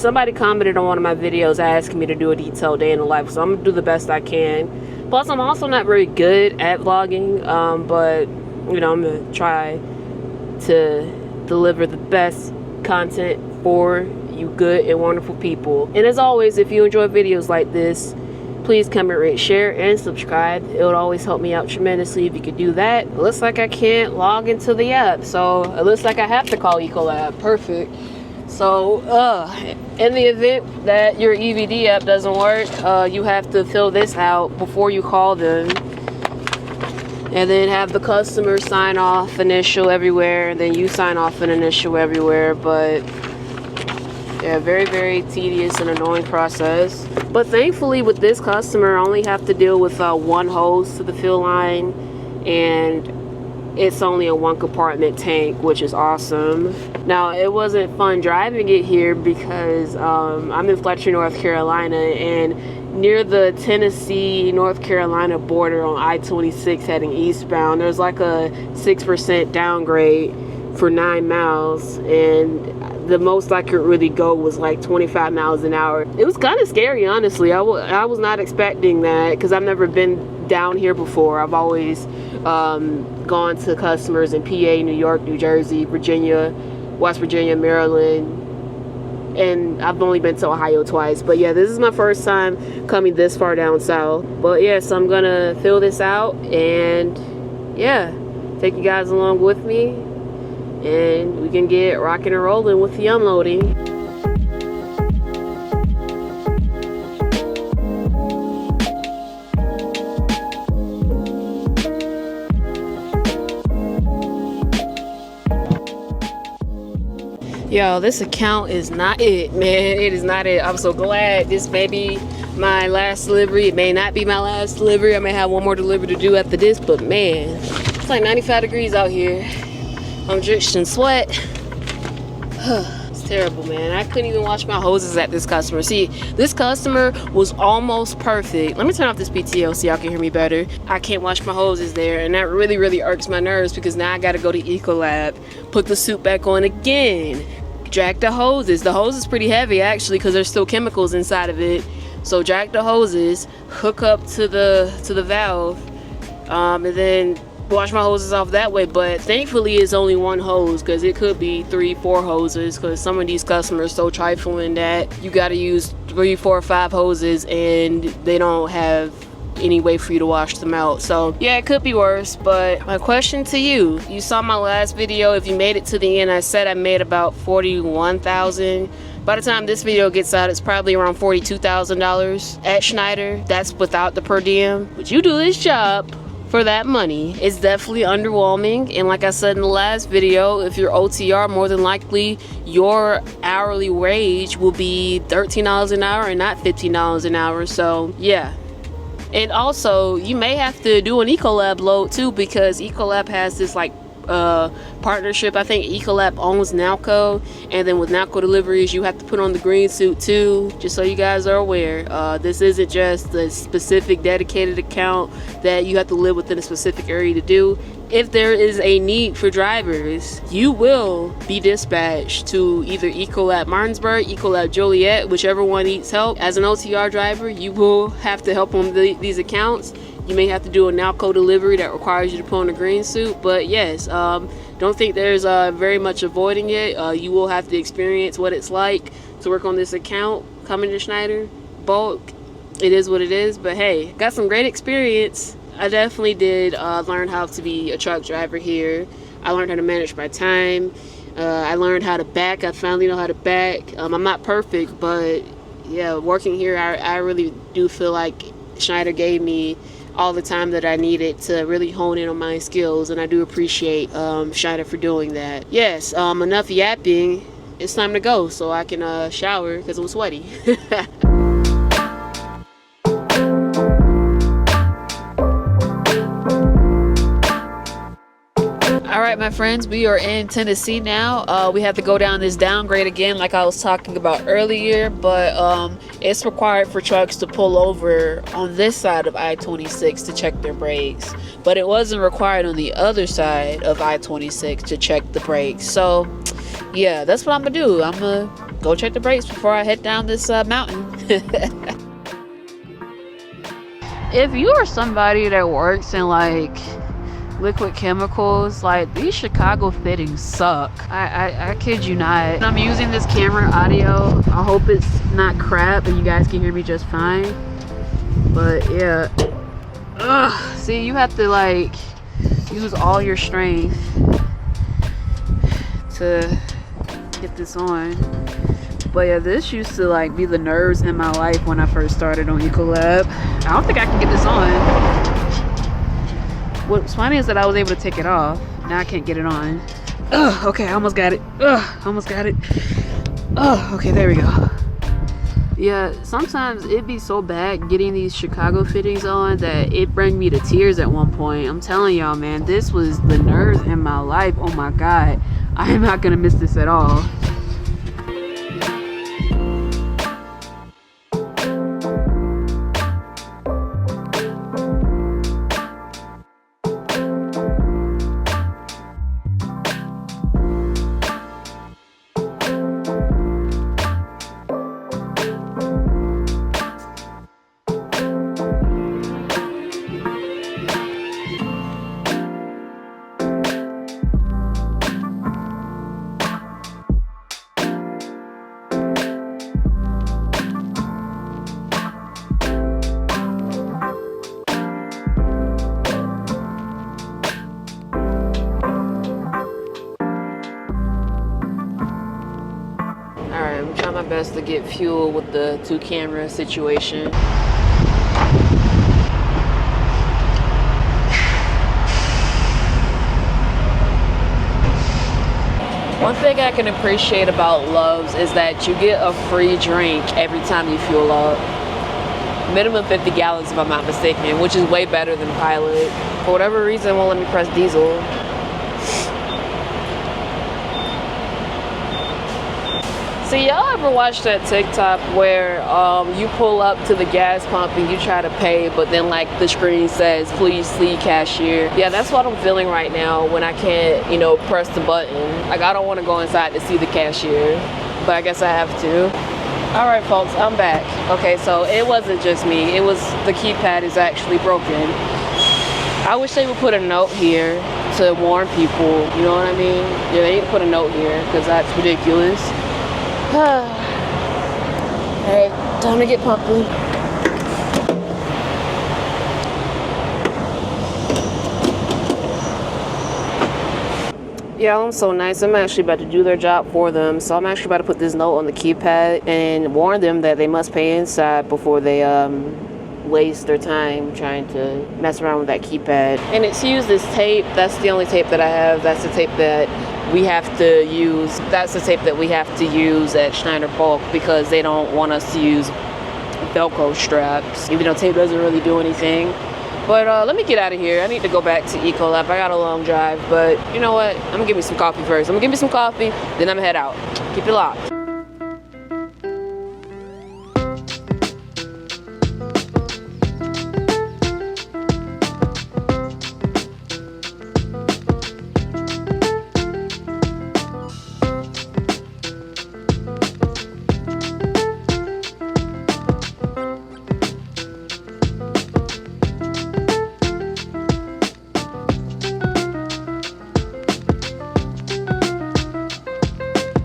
somebody commented on one of my videos asking me to do a detailed day in the life, so I'm gonna do the best I can. Plus, I'm also not very good at vlogging, but you know, I'm gonna try to deliver the best content for you good and wonderful people. And as always, if you enjoy videos like this, please comment, rate, share, and subscribe. It would always help me out tremendously if you could do that. It looks like I can't log into the app, so it looks like I have to call Ecolab. Perfect. So in the event that your EVD app doesn't work, you have to fill this out before you call them, and then have the customer sign off initial everywhere, and then you sign off an initial everywhere. But yeah, very, very tedious and annoying process. But thankfully with this customer, I only have to deal with one hose to the fill line, and it's only a 1 compartment tank, which is awesome. Now, it wasn't fun driving it here because I'm in Fletcher, North Carolina, and near the Tennessee, North Carolina border on I-26 heading eastbound, there's like a 6% downgrade for 9 miles, and the most I could really go was like 25 miles an hour. It was kind of scary, honestly. I was not expecting that because I've never been down here before. I've always gone to customers in PA, New York, New Jersey, Virginia, West Virginia, Maryland, and I've only been to Ohio twice. But yeah, this is my first time coming this far down south. But yeah, so I'm gonna fill this out and yeah, take you guys along with me, and we can get rocking and rolling with the unloading. Yo, this account is not it, man. It is not it. I'm so glad this may be my last delivery. It may not be my last delivery. I may have one more delivery to do after this, but man, it's like 95 degrees out here. I'm drenched in sweat. It's terrible, man. I couldn't even wash my hoses at this customer. See, this customer was almost perfect. Let me turn off this PTO so y'all can hear me better. I can't wash my hoses there, and that really, really irks my nerves because now I gotta go to Ecolab, put the suit back on again, drag the hoses. The hose is pretty heavy actually because there's still chemicals inside of it. So drag the hoses, hook up to the valve, and then wash my hoses off that way. But thankfully it's only one hose because it could be 3-4 hoses, because some of these customers are so trifling that you got to use 3, 4, 5 hoses and they don't have any way for you to wash them out. So yeah, it could be worse. But my question to you, you saw my last video. If you made it to the end, I said I made about $41,000. By the time this video gets out, it's probably around $42,000 at Schneider. That's without the per diem. But you do this job for that money. It's definitely underwhelming, and like I said in the last video, if you're OTR, more than likely your hourly wage will be $13 an hour and not $15 an hour. So yeah. And also, you may have to do an Ecolab load too, because Ecolab has this like partnership. I think Ecolab owns Nalco, and then with Nalco deliveries you have to put on the green suit too, just so you guys are aware. This isn't just a specific dedicated account that you have to live within a specific area to do. If there is a need for drivers, you will be dispatched to either Ecolab Martinsburg, Ecolab Joliet, whichever one needs help. As an OTR driver, you will have to help on these accounts. You may have to do a Nalco delivery that requires you to put on a green suit. But yes, don't think there's very much avoiding it. You will have to experience what it's like to work on this account coming to Schneider bulk. It is what it is. But hey, got some great experience. I definitely did learn how to be a truck driver here. I learned how to manage my time. I learned how to back. I finally know how to back. I'm not perfect, but yeah, working here, I really do feel like Schneider gave me all the time that I needed to really hone in on my skills, and I do appreciate Schneider for doing that. Yes, enough yapping. It's time to go so I can shower because I'm sweaty. Alright my friends, we are in Tennessee now. We have to go down this downgrade again like I was talking about earlier, but it's required for trucks to pull over on this side of I-26 to check their brakes, but it wasn't required on the other side of I-26 to check the brakes. So yeah, that's what I'm gonna do. I'm gonna go check the brakes before I head down this mountain. If you are somebody that works in like liquid chemicals, like these Chicago fittings suck. I kid you not. I'm using this camera audio. I hope it's not crap and you guys can hear me just fine. But yeah. Ugh. See, you have to like use all your strength to get this on. But yeah, this used to like be the nerves in my life when I first started on Ecolab. I don't think I can get this on. What's funny is that I was able to take it off. Now I can't get it on. Ugh, okay, I almost got it. Ugh, almost got it. Ugh, okay, there we go. Yeah, sometimes it'd be so bad getting these Chicago fittings on that it bring me to tears at one point. I'm telling y'all, man, this was the nerves in my life. Oh my God, I am not gonna miss this at all. I'm trying my best to get fuel with the 2-camera situation. One thing I can appreciate about Love's is that you get a free drink every time you fuel up. Minimum 50 gallons if I'm not mistaken, which is way better than Pilot. For whatever reason, it won't let me press diesel. See, y'all ever watch that TikTok where you pull up to the gas pump and you try to pay, but then like the screen says, please see cashier? Yeah, that's what I'm feeling right now when I can't, you know, press the button. Like, I don't want to go inside to see the cashier, but I guess I have to. All right, folks, I'm back. Okay, so it wasn't just me. It was the keypad is actually broken. I wish they would put a note here to warn people, you know what I mean? Yeah, they need to put a note here because that's ridiculous. Alright, time to get pumping. Yeah, I'm so nice. I'm actually about to do their job for them. So I'm actually about to put this note on the keypad and warn them that they must pay inside before they waste their time trying to mess around with that keypad. And it's used this tape. That's the only tape that I have. That's the tape that we have to use. That's the tape that we have to use at Schneider Bulk because they don't want us to use Velcro straps, even though tape doesn't really do anything. But let me get out of here. I need to go back to Ecolab. I got a long drive, but you know what? I'm gonna give me some coffee first. I'm gonna give me some coffee, then I'm gonna head out. Keep it locked.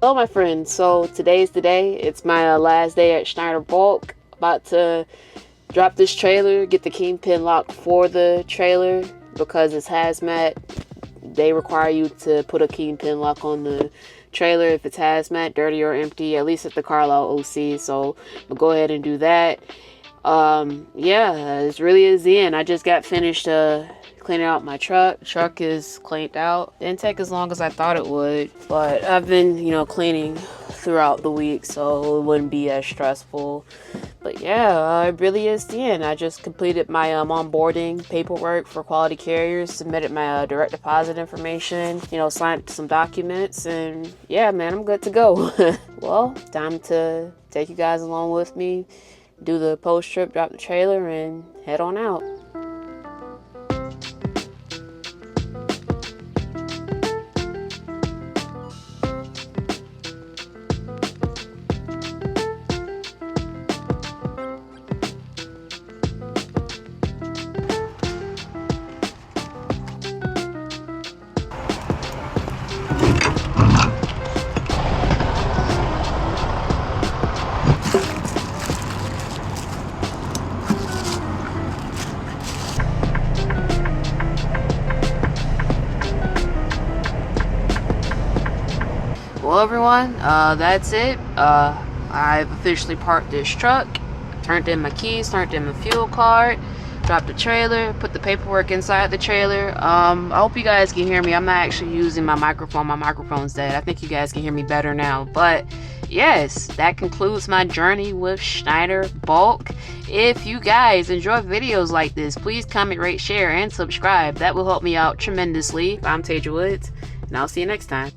Hello my friends, so today's the day. It's my last day at Schneider Bulk. About to drop this trailer, get the kingpin lock for the trailer because it's hazmat. They require you to put a kingpin lock on the trailer if it's hazmat, dirty or empty, at least at the Carlisle OC. So we'll go ahead and do that. Yeah, it really is the end. I just got finished cleaning out my truck. Truck is cleaned out. Didn't take as long as I thought it would, but I've been, you know, cleaning throughout the week, so it wouldn't be as stressful. But yeah, it really is the end. I just completed my onboarding paperwork for Quality Carriers, submitted my direct deposit information, you know, signed some documents, and yeah, man, I'm good to go. Well, time to take you guys along with me, do the post trip, drop the trailer, and head on out. Well, everyone, that's it. I've officially parked this truck, turned in my keys, turned in my fuel card, dropped the trailer, put the paperwork inside the trailer. I hope you guys can hear me. I'm not actually using my microphone. My microphone's dead. I think you guys can hear me better now. But yes, that concludes my journey with Schneider Bulk. If you guys enjoy videos like this, please comment, rate, share, and subscribe. That will help me out tremendously. I'm Tasia Woods, and I'll see you next time.